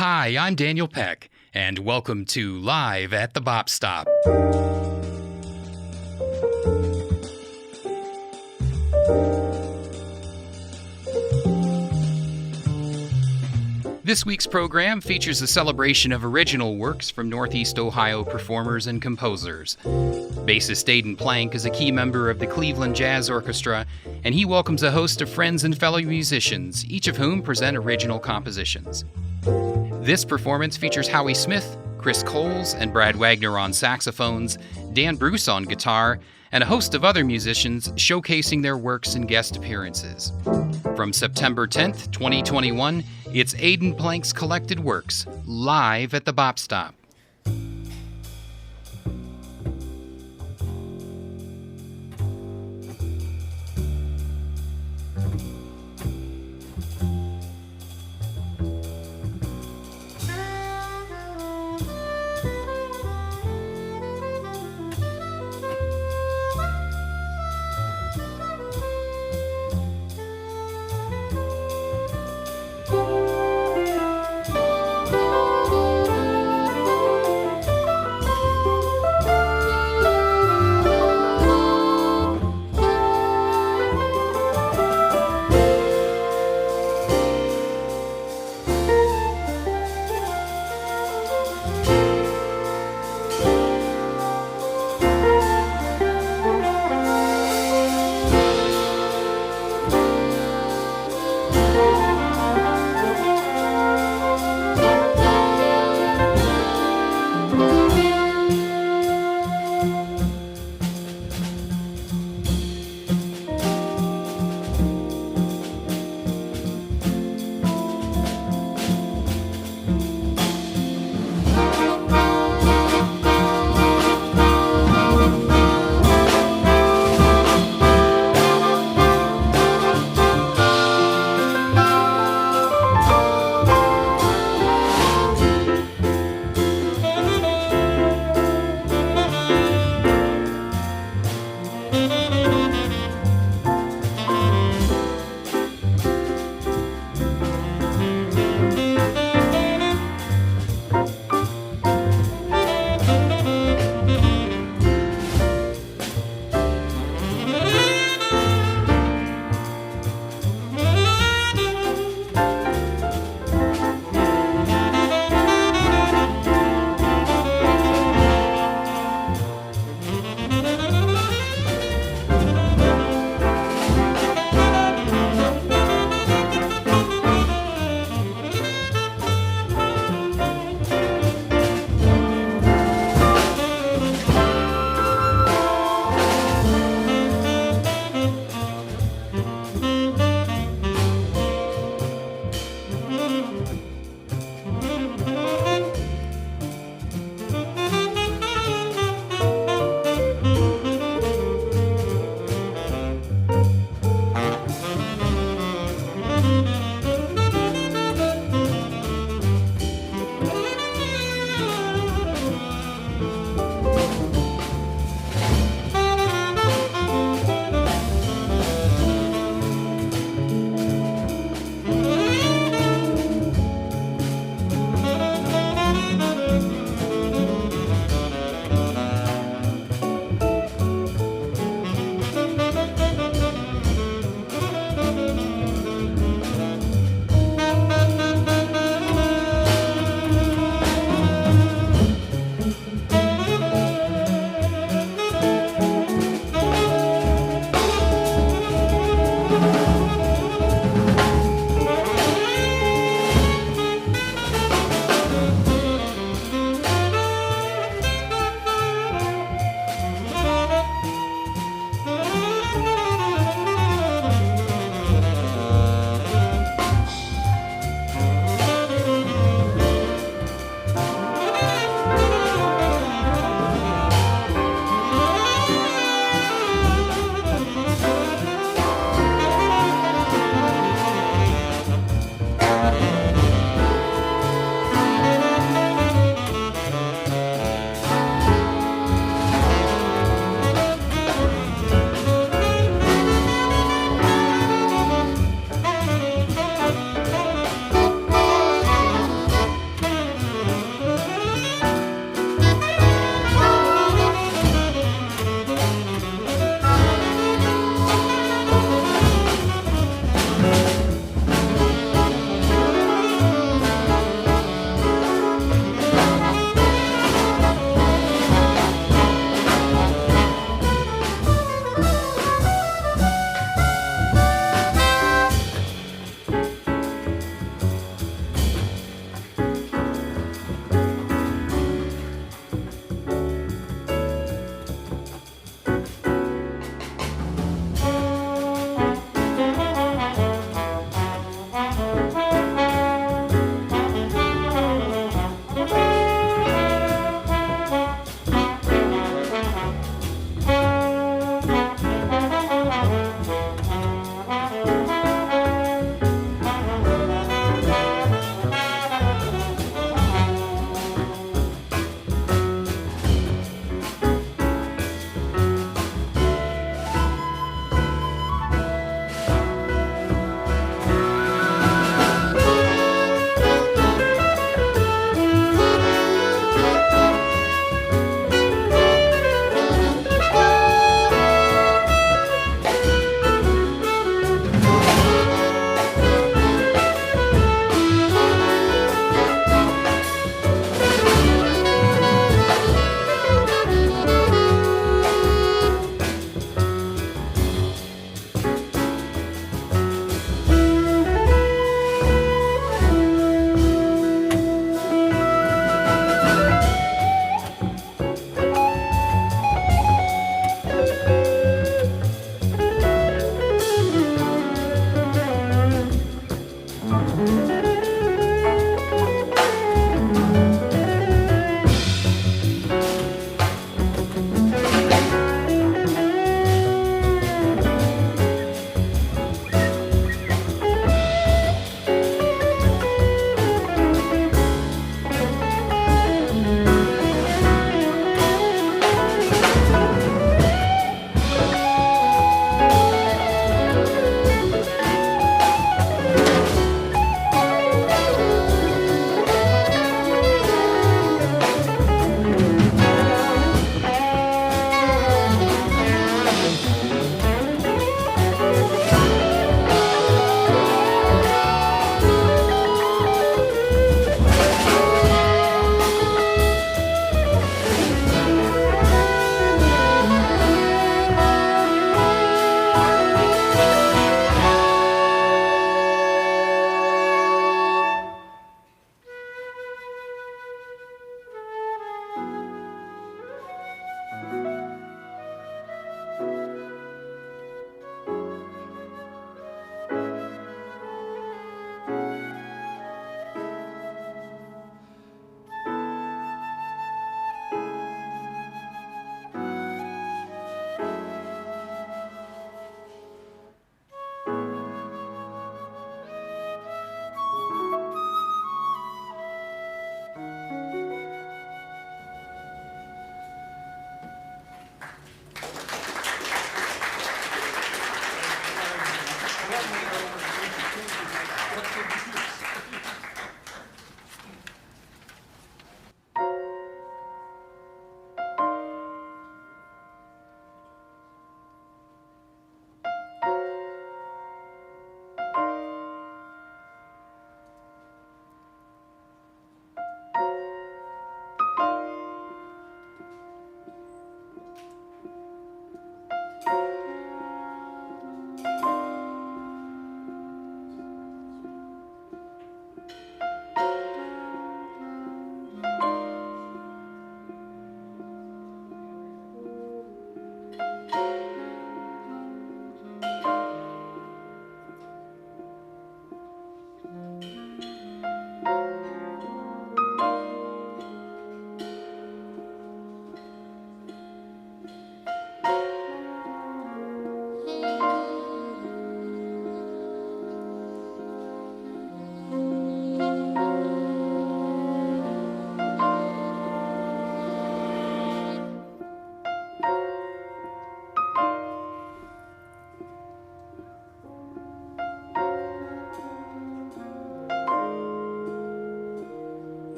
Hi, I'm Daniel Peck, and welcome to Live at the Bop Stop. This week's program features a celebration of original works from Northeast Ohio performers and composers. Bassist Aiden Plank is a key member of the Cleveland Jazz Orchestra, and he welcomes a host of friends and fellow musicians, each of whom present original compositions. This performance features Howie Smith, Coles and Brad Wagner on saxophones, Dan Bruce on guitar, and a host of other musicians showcasing their works and guest appearances. From September 10th, 2021, it's Aiden Plank's collected works, live at the Bop Stop.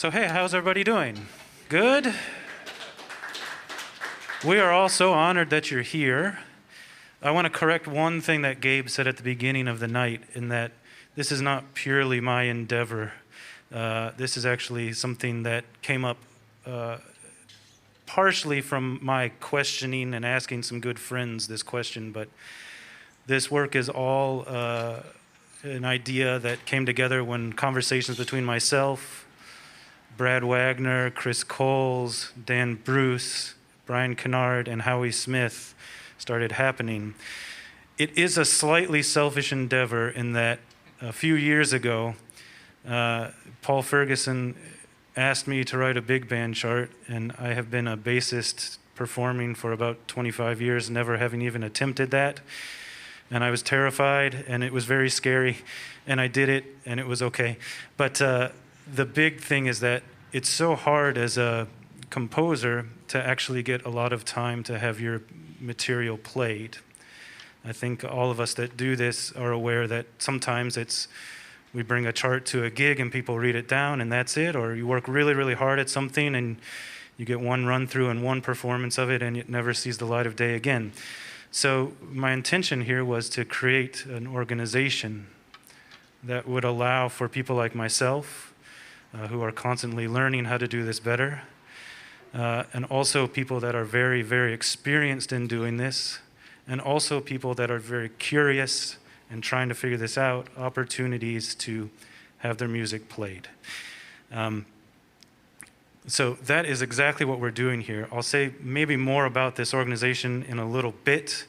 So hey, how's everybody doing? Good? We are all so honored that you're here. I want to correct one thing that Gabe said at the beginning of the night, in that this is not purely my endeavor. This is actually something that came up partially from my questioning and asking some good friends this question, but this work is all an idea that came together when conversations between myself, Brad Wagner, Chris Coles, Dan Bruce, Brian Kennard, and Howie Smith started happening. It is a slightly selfish endeavor in that a few years ago, Paul Ferguson asked me to write a big band chart, and I have been a bassist performing for about 25 years, never having even attempted that. And I was terrified, and it was very scary, and I did it, and it was okay. But the big thing is that it's so hard as a composer to actually get a lot of time to have your material played. I think all of us that do this are aware that sometimes we bring a chart to a gig and people read it down and that's it, or you work really, really hard at something and you get one run through and one performance of it and it never sees the light of day again. So my intention here was to create an organization that would allow for people like myself, who are constantly learning how to do this better, and also people that are very, very experienced in doing this, and also people that are very curious and trying to figure this out, opportunities to have their music played. So that is exactly what we're doing here. I'll say maybe more about this organization in a little bit,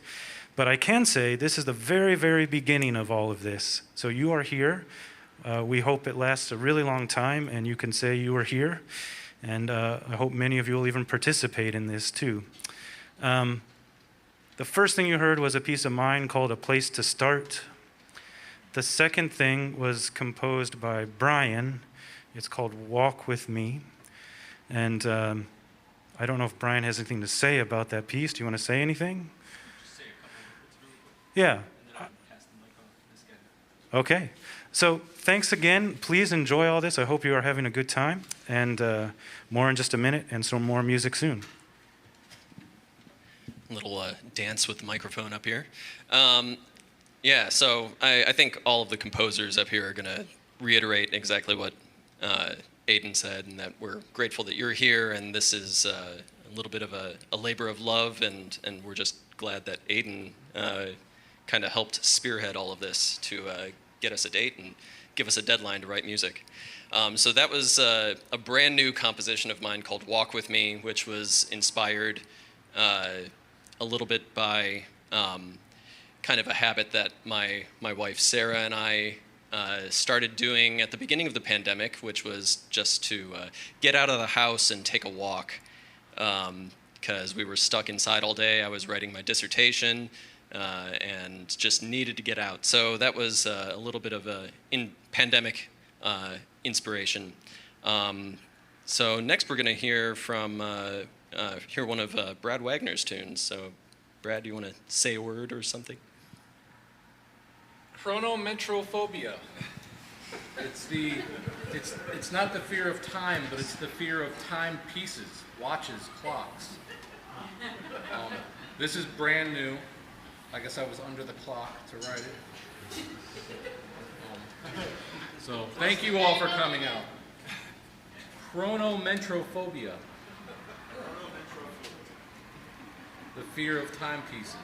but I can say this is the very, very beginning of all of this. So you are here. We hope it lasts a really long time, and you can say you are here. And I hope many of you will even participate in this too. The first thing you heard was a piece of mine called A Place to Start. The second thing was composed by Brian. It's called Walk With Me. And I don't know if Brian has anything to say about that piece. Do you want to say anything? Just say a couple of words really quick. Yeah. And then I'll pass the mic on to this guy. Okay. So thanks again. Please enjoy all this. I hope you are having a good time. And more in just a minute, and some more music soon. Little dance with the microphone up here. Yeah, so I think all of the composers up here are going to reiterate exactly what Aiden said, and that we're grateful that you're here, and this is a little bit of a labor of love, and we're just glad that Aiden kind of helped spearhead all of this to get us a date and give us a deadline to write music. So that was a brand new composition of mine called Walk With Me, which was inspired a little bit by kind of a habit that my wife Sarah and I started doing at the beginning of the pandemic, which was just to get out of the house and take a walk, because we were stuck inside all day. I was writing my dissertation and just needed to get out. So that was a little bit of a pandemic inspiration. So next we're going to hear from hear one of Brad Wagner's tunes. So Brad, do you want to say a word or something? Chronomentrophobia. It's not the fear of time, but it's the fear of timepieces, watches, clocks. This is brand new. I guess I was under the clock to write it. So thank you all for coming out. Chronomentrophobia. The fear of timepieces.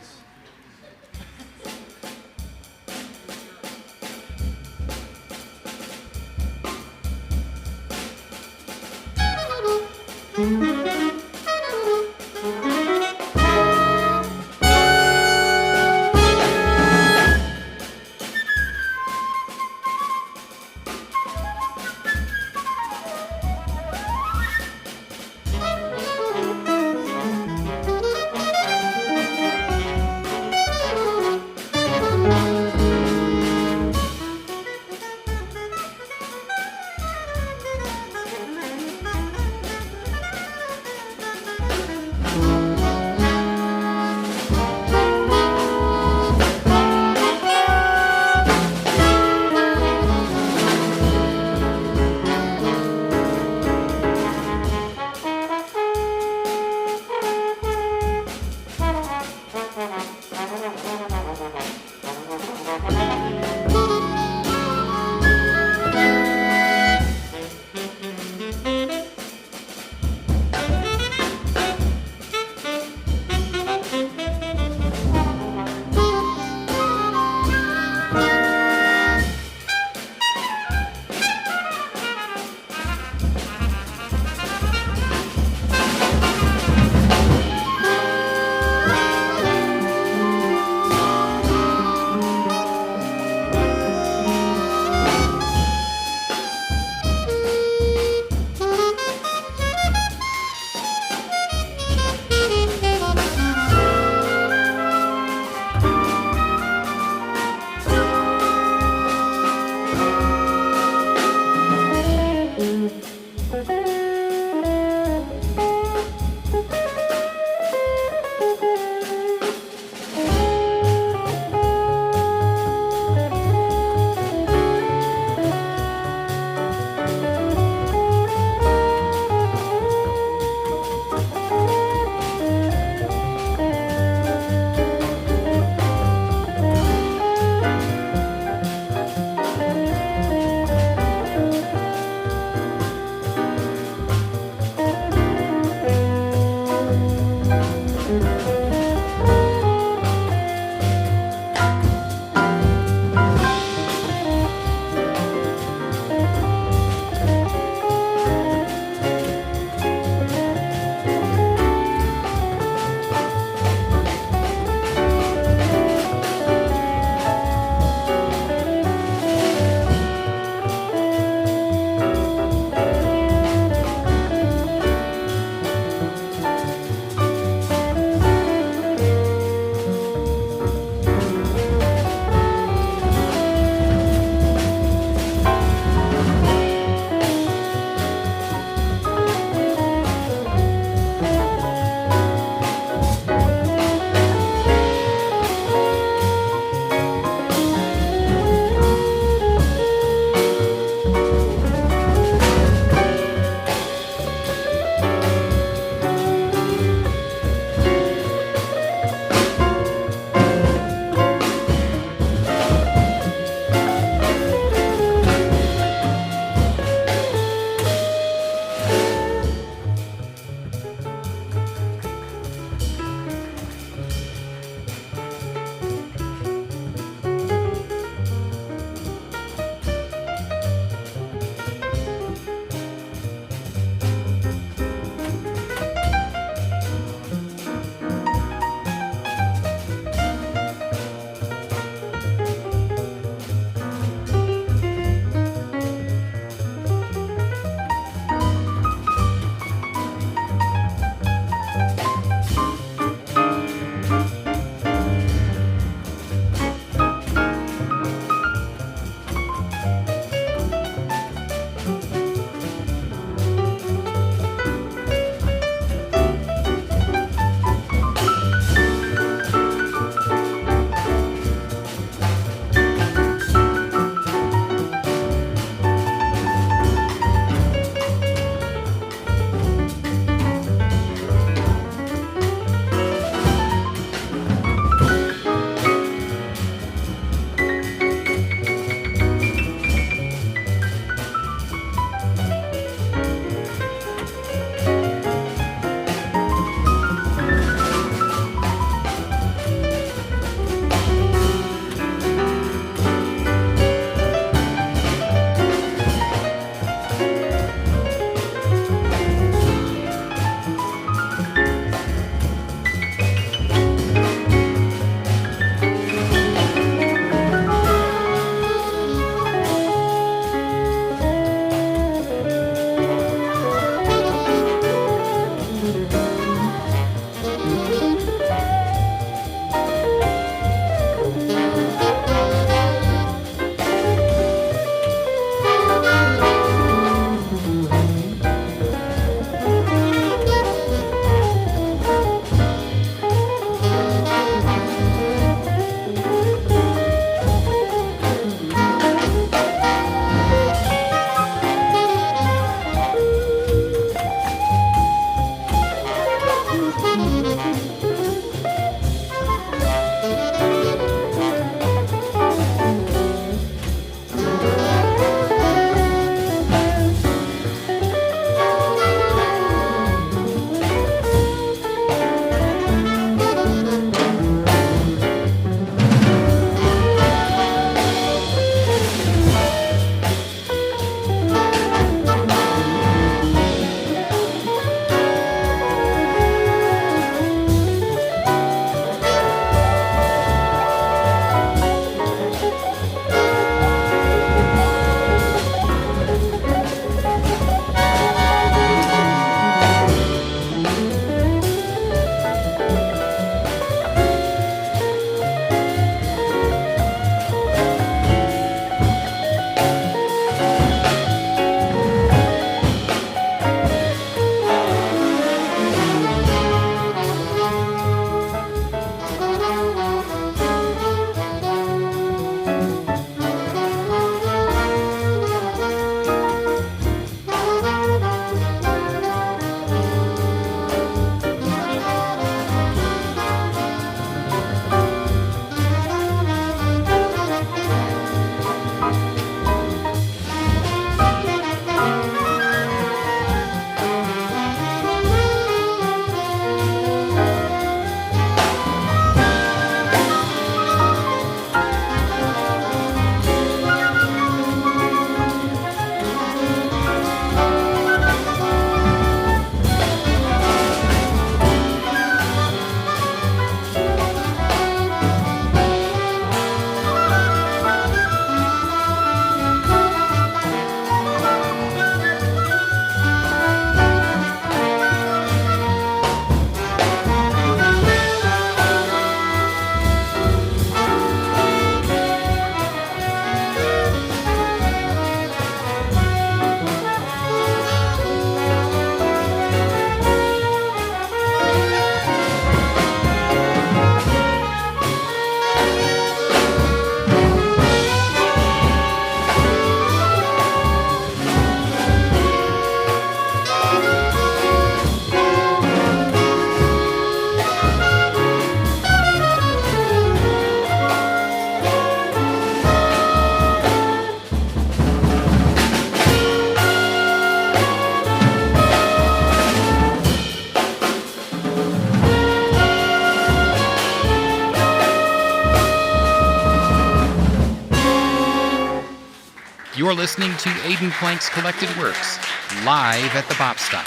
You're listening to Aiden Plank's Collected Works, live at the Bop Stop.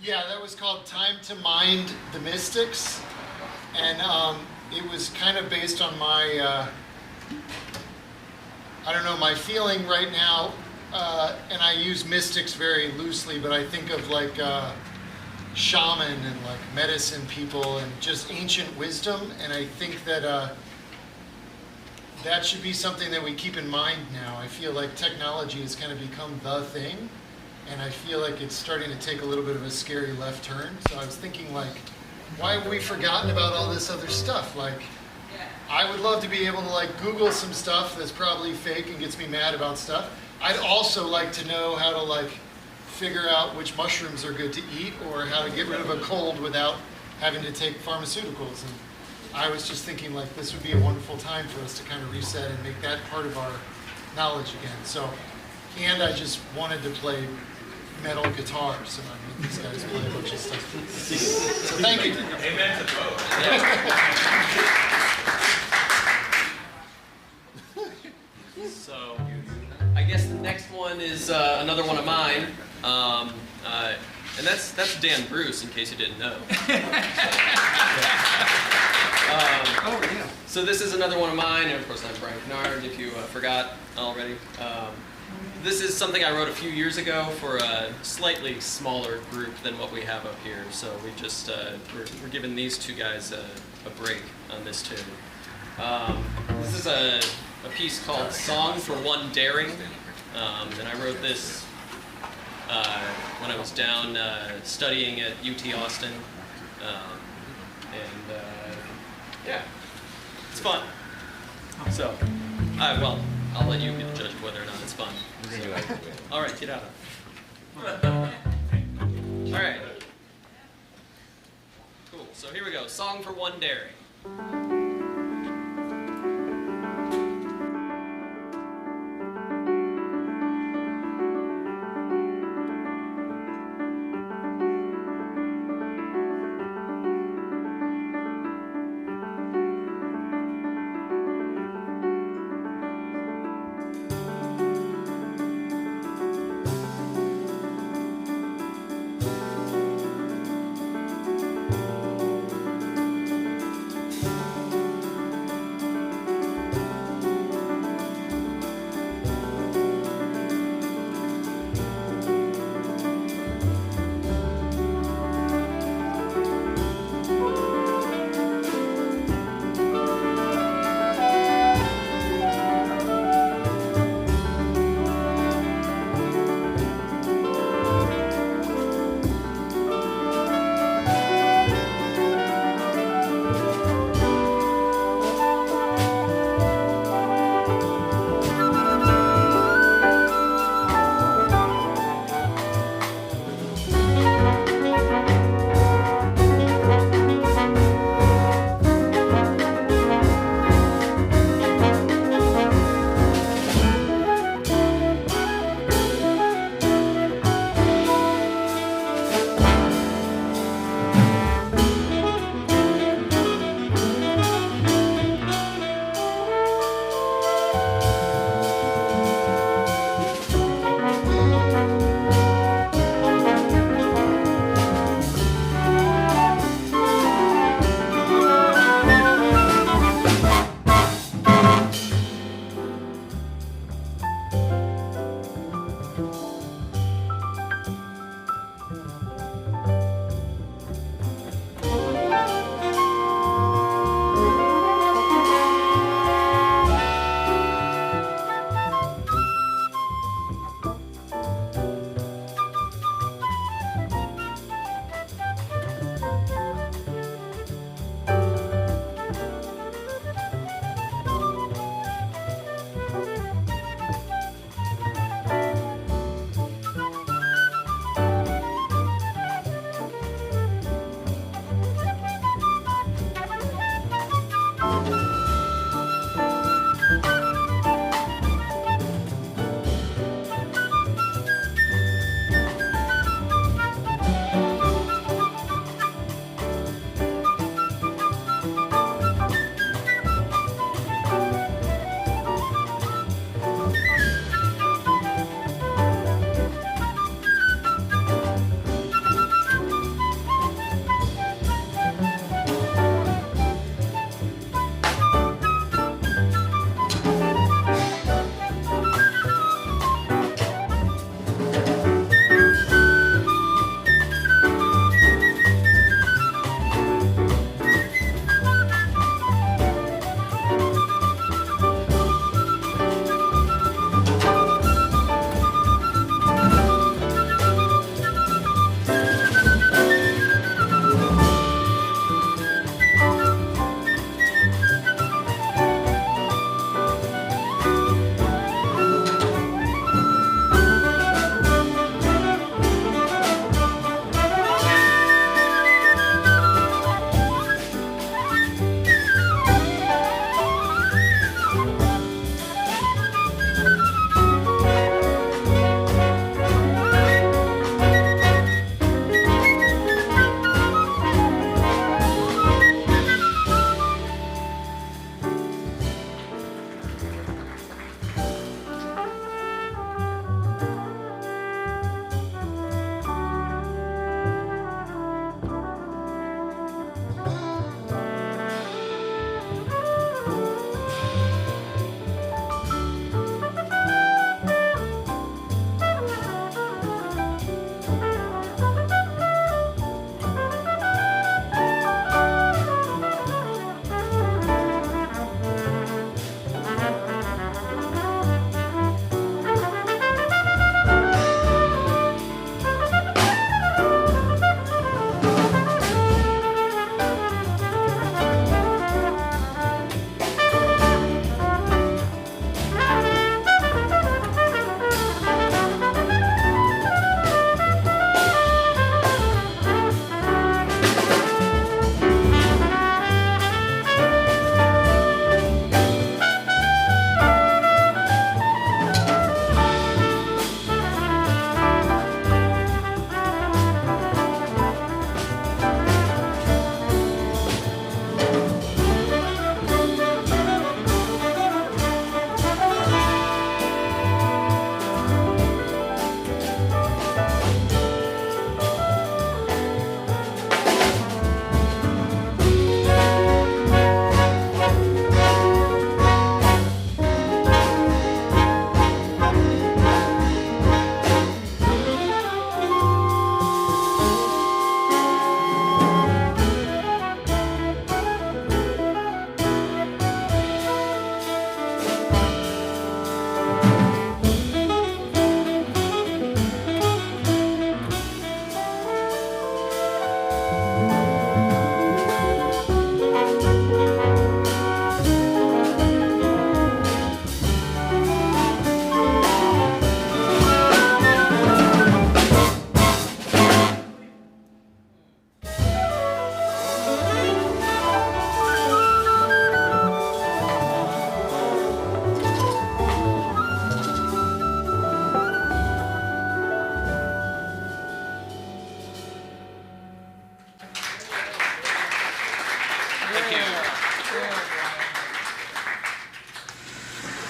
Yeah, that was called Time to Mind the Mystics, and it was kind of based on my, I don't know, my feeling right now, and I use mystics very loosely, but I think of like shaman and like medicine people and just ancient wisdom, and I think that that should be something that we keep in mind now. I feel like technology has kind of become the thing, and I feel like it's starting to take a little bit of a scary left turn. So I was thinking, like, why have we forgotten about all this other stuff? Like, I would love to be able to like Google some stuff that's probably fake and gets me mad about stuff. I'd also like to know how to like figure out which mushrooms are good to eat or how to get rid of a cold without having to take pharmaceuticals. And I was just thinking like this would be a wonderful time for us to kind of reset and make that part of our knowledge again. So, and I just wanted to play metal guitar, so I made these guys play a bunch of stuff. So thank you. Amen to both. So, I guess the next one is another one of mine, and that's Dan Bruce, in case you didn't know. So this is another one of mine, and of course I'm Brian Kennard, if you forgot already. This is something I wrote a few years ago for a slightly smaller group than what we have up here. So we just we're giving these two guys a break on this tune. This is a piece called "Song for One Daring," and I wrote this when I was down studying at UT Austin, yeah, it's fun. So, well, I'll let you be the judge of whether or not it's fun. All right, get out of it. All right. Cool. So here we go. Song for One Daring.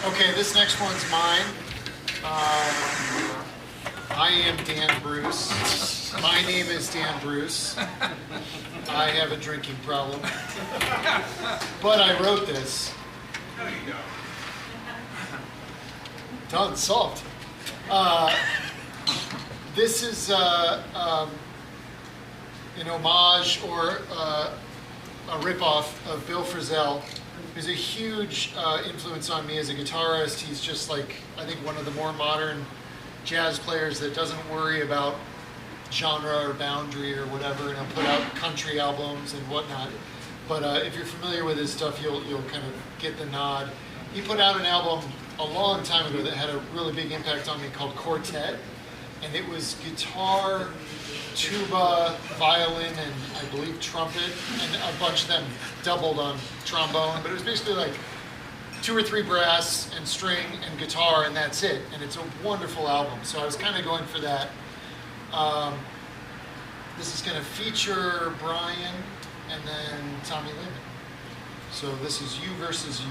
Okay, this next one's mine. I am Dan Bruce. My name is Dan Bruce. I have a drinking problem. But I wrote this. No, you don't. Done, solved. This is an homage or a ripoff of Bill Frisell, who's a huge influence on me as a guitarist. He's just like, I think, one of the more modern jazz players that doesn't worry about genre or boundary or whatever, and he'll put out country albums and whatnot. But if you're familiar with his stuff, you'll kind of get the nod. He put out an album a long time ago that had a really big impact on me called Quartet, and it was guitar, tuba, violin, and I believe trumpet, and a bunch of them doubled on trombone, but it was basically like 2 or 3 brass and string and guitar, and that's it. And it's a wonderful album. So I was kind of going for that. This is going to feature Brian and then Tommy Lehman. So this is You Versus You.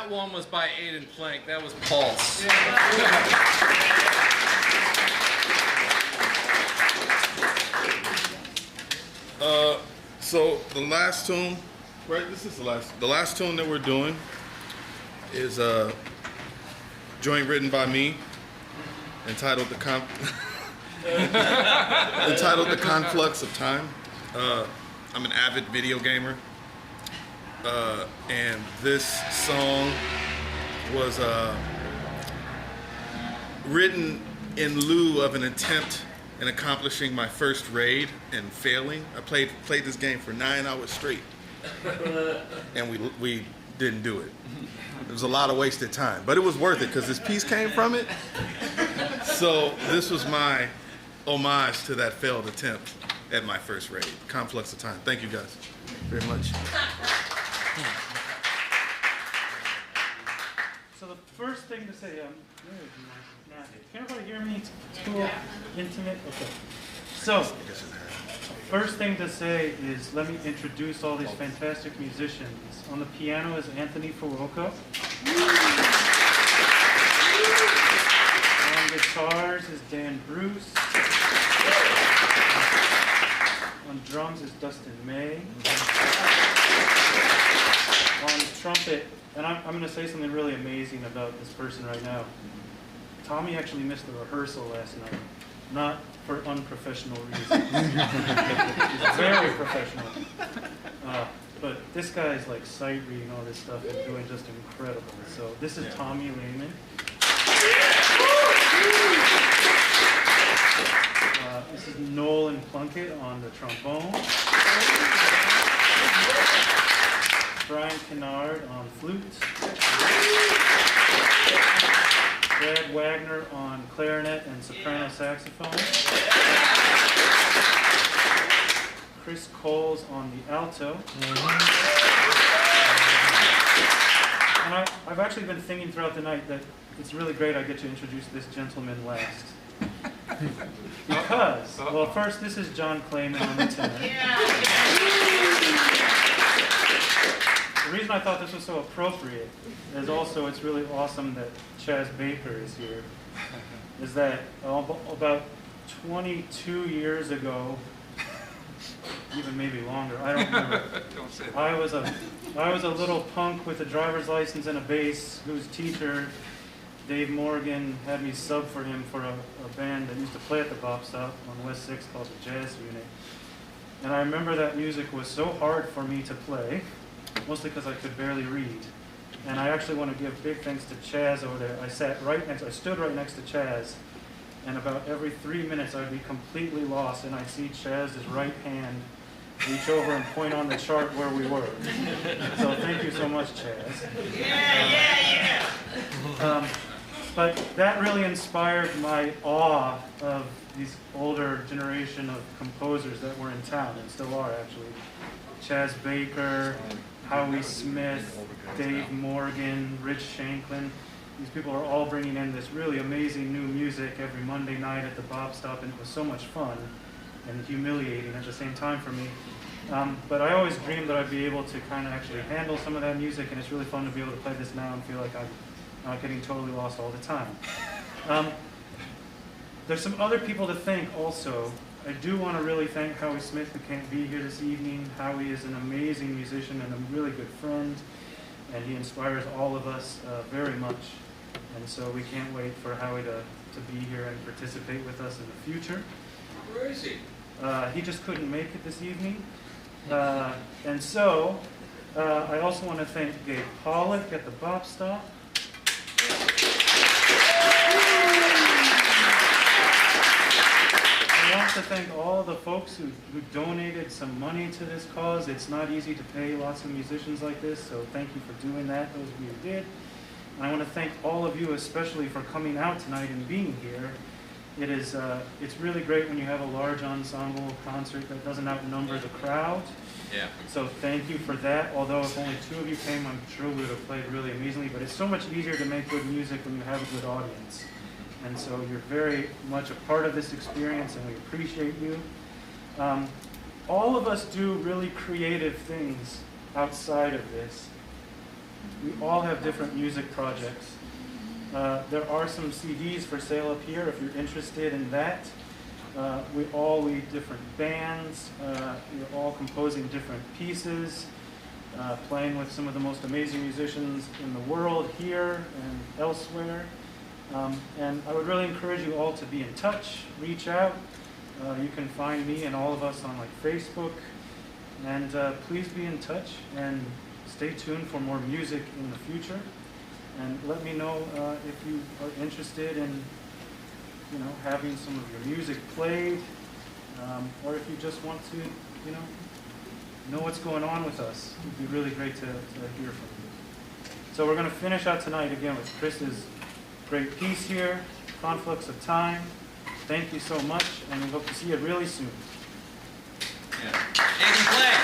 That one was by Aiden Plank. That was Pulse. So the last tune, right? This is the last tune that we're doing is a joint written by me, entitled the Conflux of Time. I'm an avid video gamer, and this song was written in lieu of an attempt in accomplishing my first raid and failing. I played this game for 9 hours straight, and we didn't do it. It was a lot of wasted time, but it was worth it because this piece came from it. So this was my homage to that failed attempt at my first raid, Conflux of Time. Thank you guys very much. So the first thing to say, can everybody hear me? It's too intimate. Okay. So, first thing to say is let me introduce all these fantastic musicians. On the piano is Anthony Fuoco. On guitars is Dan Bruce. On drums is Dustin May. On trumpet, and I'm going to say something really amazing about this person right now. Tommy actually missed the rehearsal last night, not for unprofessional reasons. He's very professional. But this guy's like sight reading all this stuff and doing just incredible. So this is Tommy Lehman. This is Nolan Plunkett on the trombone. Brian Kennard on flute. Brad Wagner on clarinet and soprano saxophone. Chris Coles on the alto. And I've actually been thinking throughout the night that it's really great I get to introduce this gentleman last. Because, well, first, this is John Clayman on the tenor. The reason I thought this was so appropriate is also it's really awesome that Chaz Baker is here. Is that about 22 years ago, even maybe longer, I don't remember. I was a little punk with a driver's license and a bass whose teacher, Dave Morgan, had me sub for him for a band that used to play at the Bop Stop on West 6 called the Jazz Unit. And I remember that music was so hard for me to play, mostly because I could barely read. And I actually want to give big thanks to Chaz over there. I stood right next to Chaz, and about every 3 minutes I'd be completely lost, and I'd see Chaz's right hand reach over and point on the chart where we were. So thank you so much, Chaz. But that really inspired my awe of these older generation of composers that were in town, and still are actually. Chaz Baker, Howie Smith, Dave Morgan, Rich Shanklin. These people are all bringing in this really amazing new music every Monday night at the Bop Stop, and it was so much fun and humiliating at the same time for me. But I always dreamed that I'd be able to kind of actually handle some of that music, and it's really fun to be able to play this now and feel like I'm not getting totally lost all the time. There's some other people to thank also. I do want to really thank Howie Smith, who can't be here this evening. Howie is an amazing musician and a really good friend, and he inspires all of us very much. And so we can't wait for Howie to be here and participate with us in the future. Where is he? He just couldn't make it this evening. And so I also want to thank Gabe Pollock at the Bop Stop. I want to thank all the folks who donated some money to this cause. It's not easy to pay lots of musicians like this, so thank you for doing that, those of you who did. And I want to thank all of you especially for coming out tonight and being here. It's really great when you have a large ensemble concert that doesn't outnumber the crowd. Yeah. So thank you for that. Although if only 2 of you came, I'm sure we would have played really amazingly. But it's so much easier to make good music when you have a good audience. And so you're very much a part of this experience, and we appreciate you. All of us do really creative things outside of this. We all have different music projects. There are some CDs for sale up here if you're interested in that. We all lead different bands. We're all composing different pieces, playing with some of the most amazing musicians in the world here and elsewhere. And I would really encourage you all to be in touch, reach out. You can find me and all of us on like Facebook. And please be in touch and stay tuned for more music in the future. And let me know if you are interested in, having some of your music played, or if you just want to, know what's going on with us. It'd be really great to hear from you. So we're going to finish out tonight again with Chris's great piece here, Conflux of Time. Thank you so much, and we hope to see you really soon. Yeah. Aiden, play.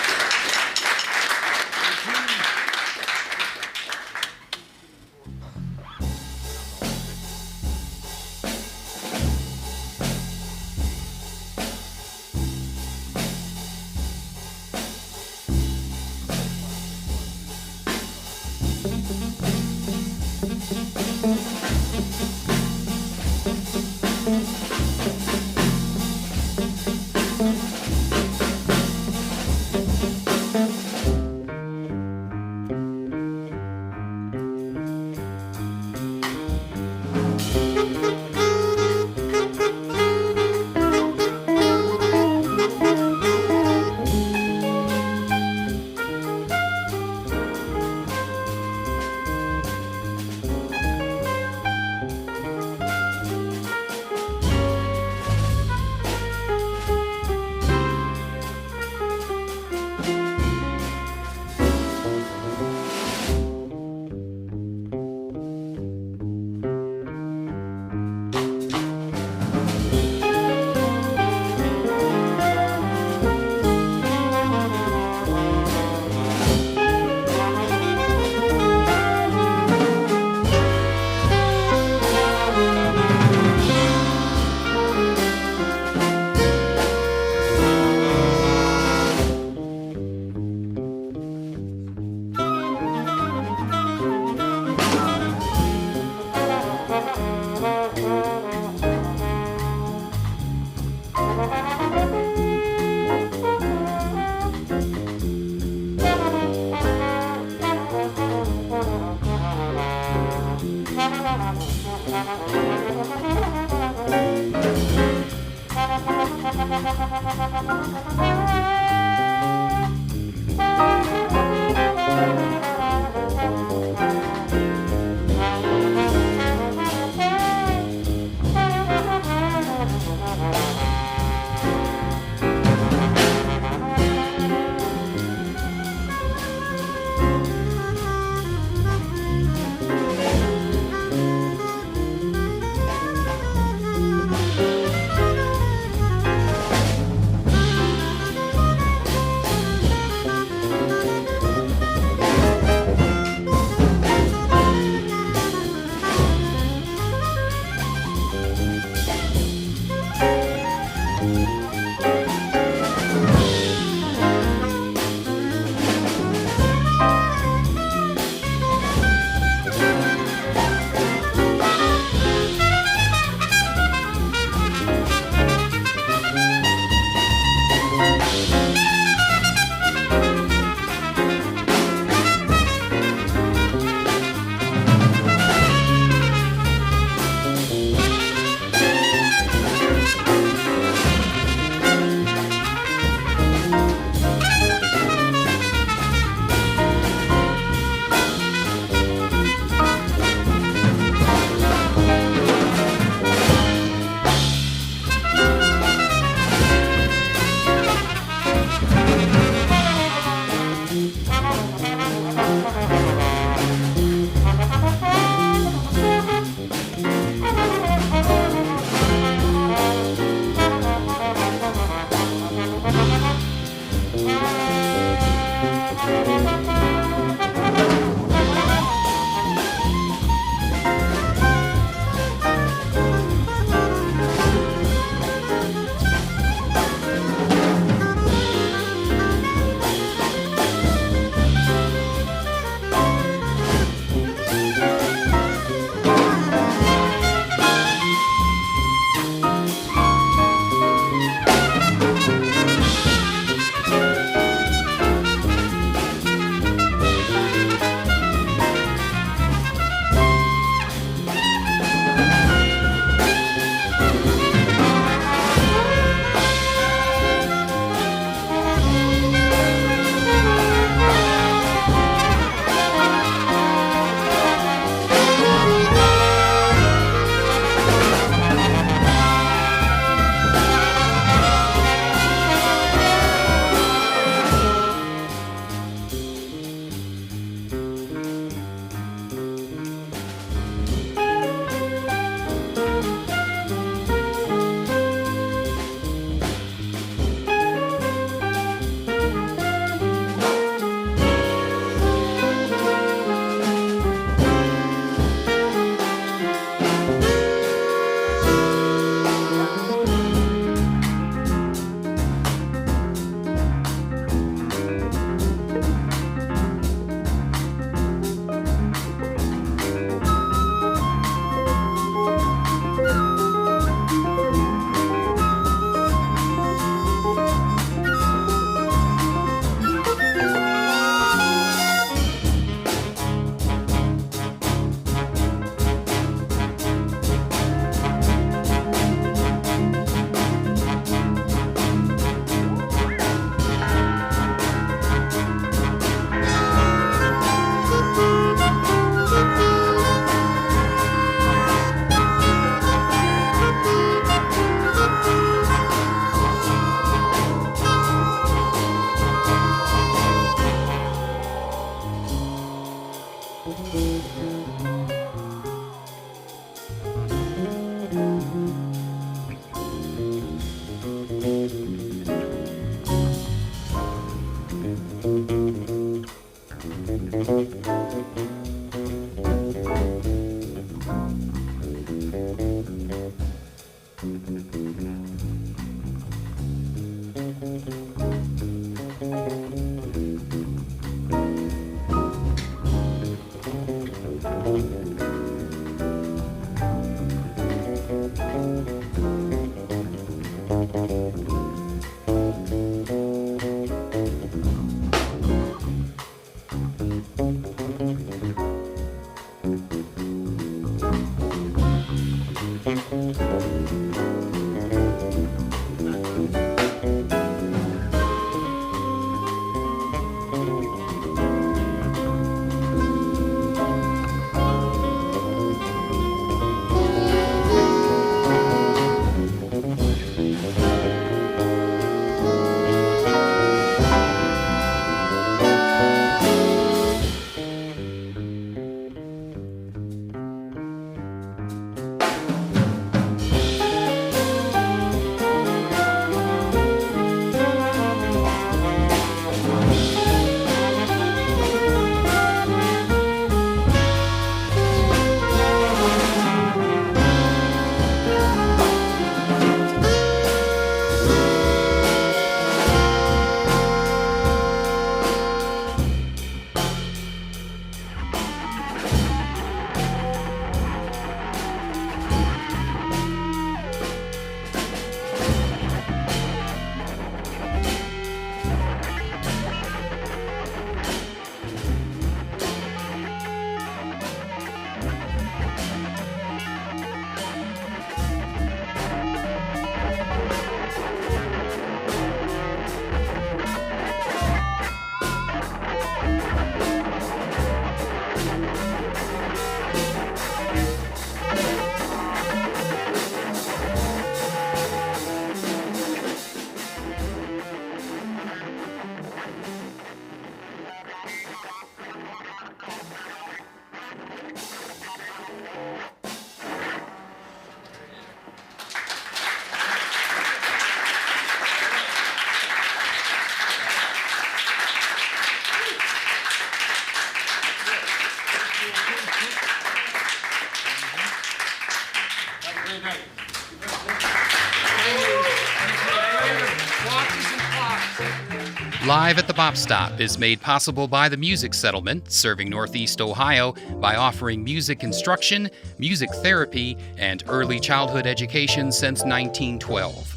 Live at the Bop Stop is made possible by the Music Settlement, serving Northeast Ohio by offering music instruction, music therapy, and early childhood education since 1912.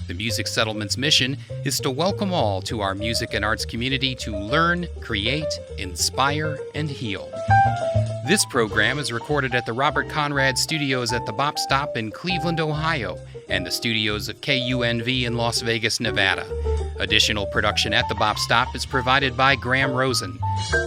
The Music Settlement's mission is to welcome all to our music and arts community to learn, create, inspire, and heal. This program is recorded at the Robert Conrad Studios at the Bop Stop in Cleveland, Ohio, and the studios of KUNV in Las Vegas, Nevada. Additional production at the Bop Stop is provided by Graham Rosen.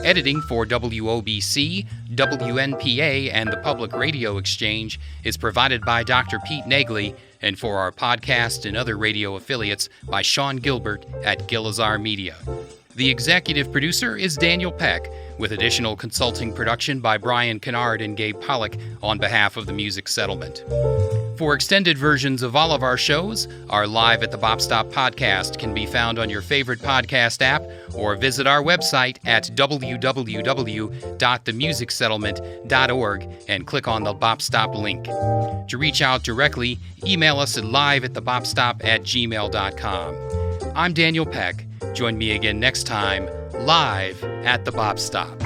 Editing for WOBC, WNPA, and the Public Radio Exchange is provided by Dr. Pete Nagley, and for our podcast and other radio affiliates by Sean Gilbert at Gilazar Media. The executive producer is Daniel Peck, with additional consulting production by Brian Kennard and Gabe Pollock on behalf of the Music Settlement. For extended versions of all of our shows, our Live at the Bop Stop podcast can be found on your favorite podcast app or visit our website at www.themusicsettlement.org and click on the Bop Stop link. To reach out directly, email us at liveatthebopstop@gmail.com. I'm Daniel Peck. Join me again next time, live at the Bop Stop.